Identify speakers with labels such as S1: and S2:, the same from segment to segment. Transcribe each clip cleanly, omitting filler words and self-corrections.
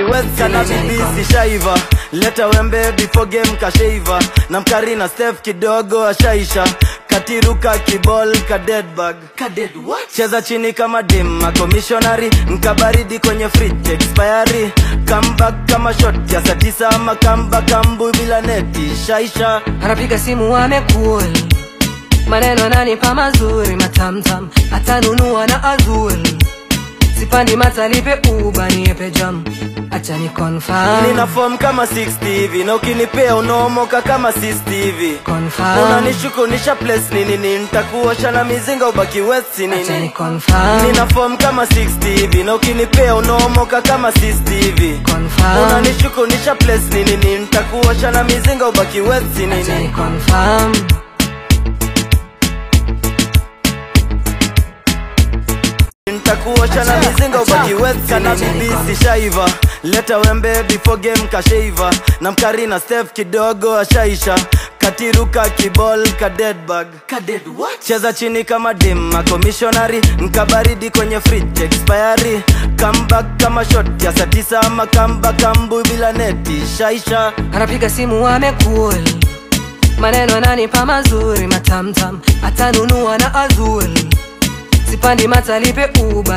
S1: ubaki west kana bibisi shaiva. Leta wembe before game kashaiva. Na mkari na Steph kidogo ashaisha. Katiruka kibol ka dead bag.
S2: Ka dead what?
S1: Cheza chini kama dema commissionary. Mkabaridi kwenye fridge expiry. Comeback kama shot ya saa 9 ama comeback kambu bila neti shaisha.
S2: Anapiga simu amekuwa maneno ananipa mazuri matamtam. Atanunua na azul. Sipandi matalipe nipe jam. Acha ni confirm.
S1: Nina form kama 60 hivi. Na ukinipea unaomoka kama 60 hivi.
S2: Confirm.
S1: Unanishuku nisha place nini. Nitakuosha na mizinga ubaki west nini.
S2: Acha ni confirm.
S1: Nina form kama 60 hivi. Na ukinipea unaomoka kama 60 hivi.
S2: Confirm.
S1: Unanishuku nisha place nini. Nitakuosha na mizinga ubaki west nini.
S2: Acha ni confirm.
S1: Nitakuosha na mizinga ubaki west kana bibisi shaiva. Leta wembe before game kashaiva. Na mkari na Steph kidogo ashaisha. Katiruka kibol ka dead bag.
S2: Ka dead what?
S1: Cheza chini kama dema commissionary. Mkabaridi kwenye fridge expiry. Comeback kama shot ya saa 9 ama comeback kambu bila neti shaisha.
S2: Anapiga simu amekuwa maneno ananipa mazuri matamtam. Atanunua na azul. Sipandi matalipe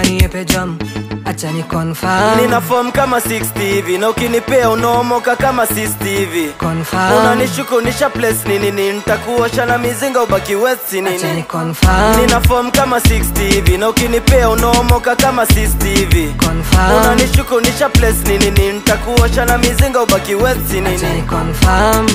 S2: nipe jam. Acha ni confirm.
S1: Nina form kama 60 hivi. Na ukinipea unaomoka kama 60 hivi.
S2: Confirm.
S1: Unanishuku nisha place nini. Nitakuosha na mizinga ubaki west nini.
S2: Acha ni confirm.
S1: Nina form kama 60 hivi. Na ukinipea unaomoka kama 60 hivi.
S2: Confirm.
S1: Unanishuku nisha place nini. Nitakuosha na mizinga ubaki west nini.
S2: Acha ni confirm.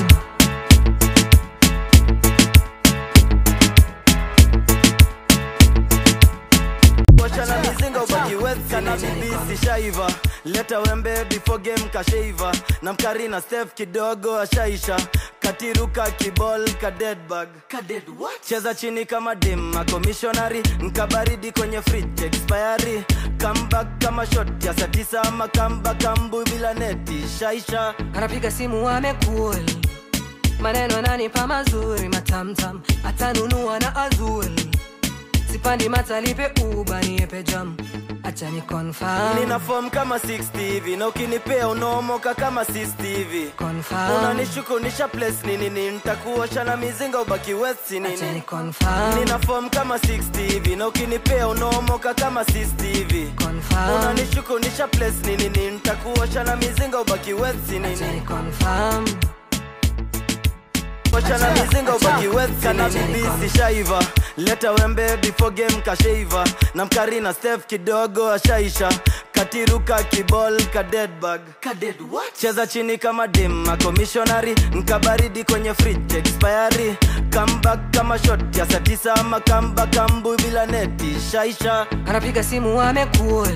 S1: Kuosha na mizinga ubaki west kana bibisi shaiva. Leta wembe before game kashaiva. Na mkari na Steph kidogo ashaisha. Katiruka kibol ka dead bag.
S2: Ka dead what?
S1: Cheza chini kama dema commissionary. Mkabaridi kwenye fridge expiry. Comeback kama shot ya saa 9 ama comeback kambu bila neti shaisha.
S2: Anapiga simu amekuwa maneno ananipa mazuri matamtam. Atanunua na azul. Sipandi matalipe nipe jam. Acha ni confirm.
S1: Nina form kama 60 hivi. Na ukinipea unaomoka kama 60 hivi.
S2: Confirm.
S1: Unanishuku nisha place nini. Nitakuosha na mizinga ubaki west nini.
S2: Acha ni confirm.
S1: Nina form kama 60 hivi. Na ukinipea unaomoka kama 60 hivi.
S2: Confirm.
S1: Unanishuku nisha place nini. Nitakuosha na mizinga ubaki west nini.
S2: Acha ni confirm.
S1: Kuosha na mizinga ubaki west kana bibisi shaiva. Leta wembe before game kashaiva. Na mkari na Steph kidogo ashaisha. Katiruka kibol ka dead bag.
S2: Ka dead what?
S1: Cheza chini kama dema commissionary. Mkabaridi kwenye fridge expiry. Comeback kama shot ya saa 9 ama comeback kambu bila neti shaisha.
S2: Anapiga simu amekuwa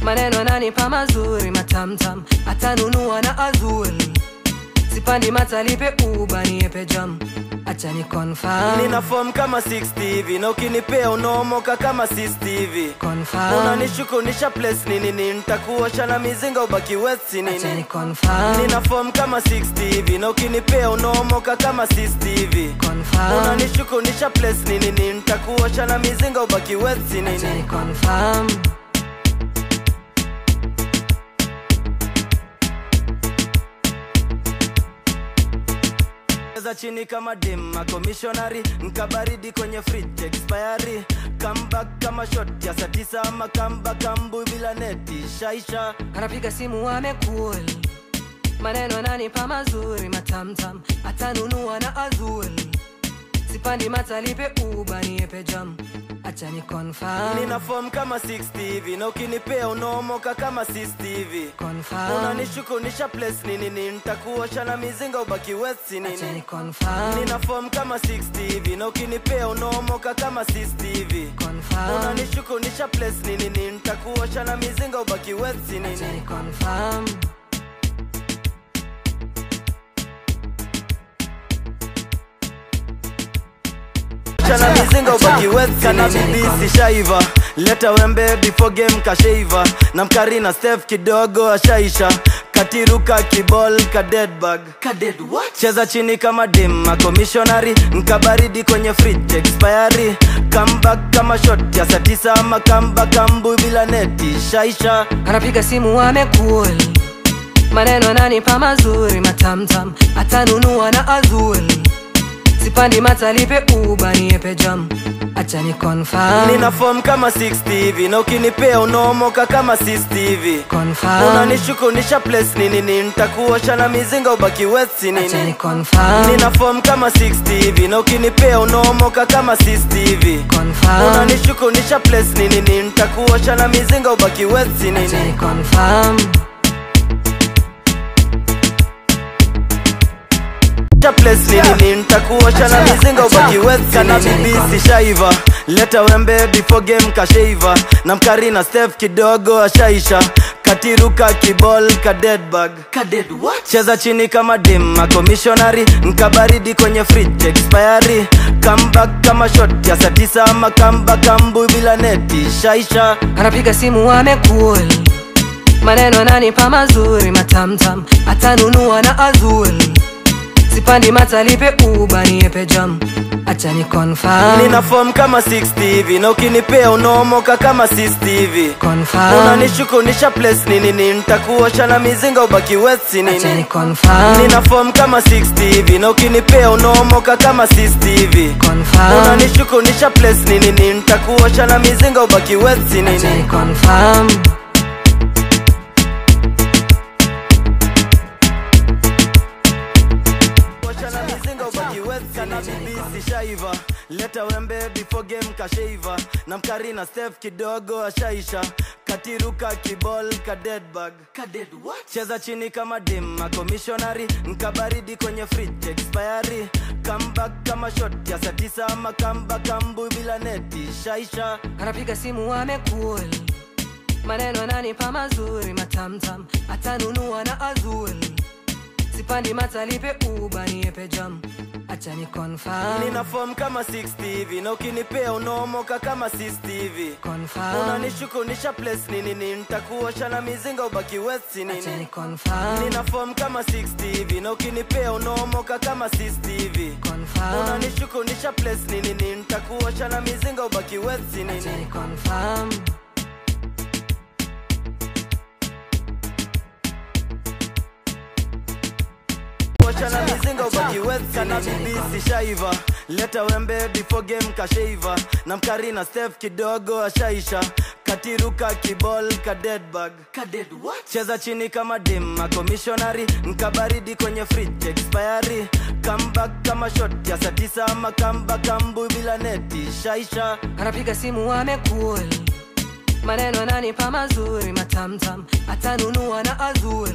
S2: maneno ananipa mazuri matamtam. Atanunua na azul. Sipandi matalipe nipe jam. Acha ni confirm.
S1: Nina form kama 60 hivi. Na ukinipea unaomoka kama 60 hivi.
S2: Confirm.
S1: Unanishuku nisha place nini. Nitakuosha na mizinga ubaki west nini.
S2: Acha ni confirm.
S1: Nina form kama 60 hivi. Na ukinipea unaomoka kama 60 hivi.
S2: Confirm.
S1: Unanishuku nisha place nini. Nitakuosha na mizinga ubaki west nini.
S2: Acha ni confirm.
S1: Cheza chini kama dema commissionary. Mkabaridi kwenye fridge expiry. Comeback kama shot ya saa 9 ama comeback kambu bila neti shaisha.
S2: Anapiga simu amekuwa maneno ananipa mazuri matamtam. Atanunua na azul. Sipandi matalipe nipe jam. Acha ni confirm.
S1: Nina form kama 60 hivi. Na ukinipea unaomoka kama 60 hivi.
S2: Confirm.
S1: Unanishuku nisha place nini. Nitakuosha na mizinga ubaki west nini.
S2: Acha ni confirm.
S1: Nina form kama 60 hivi. Na ukinipea unaomoka kama 60 hivi.
S2: Confirm.
S1: Unanishuku nisha place nini. Nitakuosha na mizinga ubaki west nini.
S2: Acha ni confirm.
S1: Chana mizinga ubaki west kana bibisi shaiva. Leta wembe before game kashaiva. Na mkari na Steph kidogo ashaisha. Katiruka kibol ka dead bag.
S2: Ka dead what?
S1: Cheza chini kama dema commissionary. Mkabaridi kwenye fridge expiry. Comeback kama shot ya saa 9 ama comeback kambu bila neti shaisha.
S2: Anapiga simu amekuwa maneno ananipa mazuri matamtam, atanunua na azul. Sipandi matalipe Uber niepe jam, acha ni confirm.
S1: Nina form kama 60 hivi, na ukinipea unaomoka kama 60 hivi.
S2: Confirm.
S1: Unanishukunisha place nini, nitakuosha na mizinga ubaki wet nini.
S2: Acha ni confirm.
S1: Nina form kama 60 hivi, na ukinipea unaomoka kama 60 hivi.
S2: Confirm.
S1: Unanishukunisha place nini, nitakuosha na mizinga ubaki wet nini.
S2: Acha ni confirm.
S1: Place nini, nitakuosha na mizinga ubaki wet nini. Kana bibi shaiva, leta wembe before game kashaiva. Na mkarina Steph kidogo ashaisha, katiruka kibol ka dead bag.
S2: Ka dead what?
S1: Cheza chini kama dim, commissionary. Nkabaridi kwenye fridge expiry. Comeback kama shot ya saa 9 ama comeback kambu bila neti shaisha.
S2: Anapiga simu amekul, maneno ananipa mazuri matamtam, atanunua na azul. Sipandi matalipe Uber niepe jam, acha ni confirm.
S1: Nina form kama 60 hivi, na ukinipea unaomoka kama 60 hivi.
S2: Confirm.
S1: Unanishukunisha place nini, nitakuosha na mizinga ubaki wet nini.
S2: Acha ni confirm.
S1: Nina form kama 60 hivi, na ukinipea unaomoka kama 60 hivi.
S2: Confirm.
S1: Unanishukunisha place nini, nitakuosha na mizinga ubaki wet nini.
S2: Acha ni confirm.
S1: Kana bibi shaiva, leta wembe before game kashaiva. Na mkarina Steph kidogo ashaisha, katiruka kibol ka dead bag.
S2: Ka dead what?
S1: Cheza chini kama dim, commissionary. Nkabaridi kwenye fridge expiry. Comeback kama shot ya saa 9 ama comeback kambu bila neti shaisha.
S2: Anapiga simu amekul, maneno ananipa mazuri matamtam, atanunua na azul. Sipandi matalipe Uber niepe jam, acha ni confirm.
S1: Nina form kama 60 hivi, na ukinipea unaomoka kama 60 hivi.
S2: Confirm.
S1: Unanishukunisha place nini, nitakuosha na mizinga ubaki wet nini.
S2: Acha ni confirm.
S1: Nina form kama 60 hivi, na ukinipea unaomoka kama 60 hivi.
S2: Confirm.
S1: Unanishukunisha place nini, nitakuosha na mizinga ubaki wet nini.
S2: Acha ni confirm.
S1: Na mizinga ubaki wet. Kana bibi shaiva, leta wembe before game kashaiva. Na mkarina Steph kidogo ashaisha, katiruka kibol ka dead bag.
S2: Ka dead what?
S1: Cheza chini kama dim, commissionary. Nkabaridi kwenye fridge expiry. Comeback kama shot ya saa 9 ama comeback kambu bila neti shaisha.
S2: Anapiga simu amekul, maneno ananipa mazuri matamtam, atanunua na azul.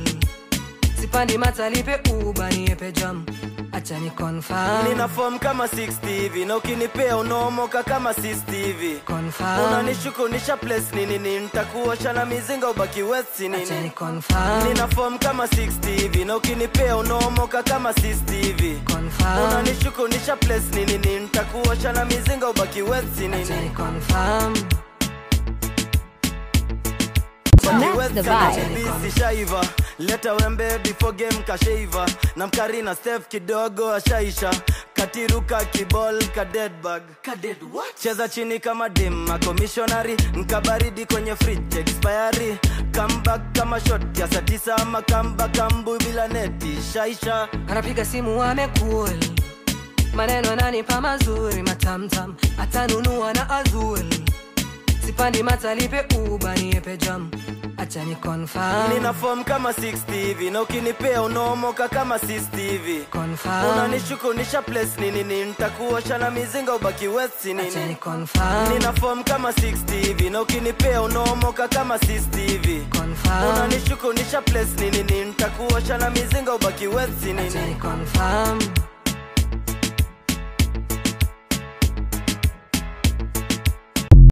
S2: Sipandi matalipe Uber niepe jam, acha ni confirm.
S1: Nina form kama 60 hivi, na ukinipea unaomoka kama 60 hivi.
S2: Confirm.
S1: Unanishukunisha place nini, nitakuosha na mizinga ubaki wet nini.
S2: Acha ni confirm.
S1: Nina form kama 60 hivi, na ukinipea unaomoka kama 60 hivi.
S2: Confirm.
S1: Unanishukunisha place nini, nitakuosha na mizinga ubaki wet nini.
S2: Acha ni confirm.
S3: That's the vibe.
S1: Bibi shaiva, leta wembe before game kashaiva. Na mkarina Steph kidogo ashaisha, katiruka kibol ka dead bag.
S2: Ka dead what?
S1: Cheza chini kama dim, commissionary. Nkabaridi kwenye fridge expiry. Comeback kama shot ya saa 9 ama comeback kambu bila neti shaisha.
S2: Anapiga simu amekul, maneno ananipa mazuri matamtam, atanunua na azul. Sipandi matalipe Uber niepe jam, acha ni confirm.
S1: Nina form kama 60 hivi, na ukinipea unaomoka kama 60 hivi.
S2: Confirm.
S1: Unanishukunisha place nini, nitakuosha na mizinga ubaki wet nini.
S2: Acha ni confirm.
S1: Nina form kama 60 hivi, na ukinipea unaomoka kama 60 hivi.
S2: Confirm.
S1: Unanishukunisha place nini, nitakuosha na mizinga ubaki wet nini.
S2: Acha ni confirm.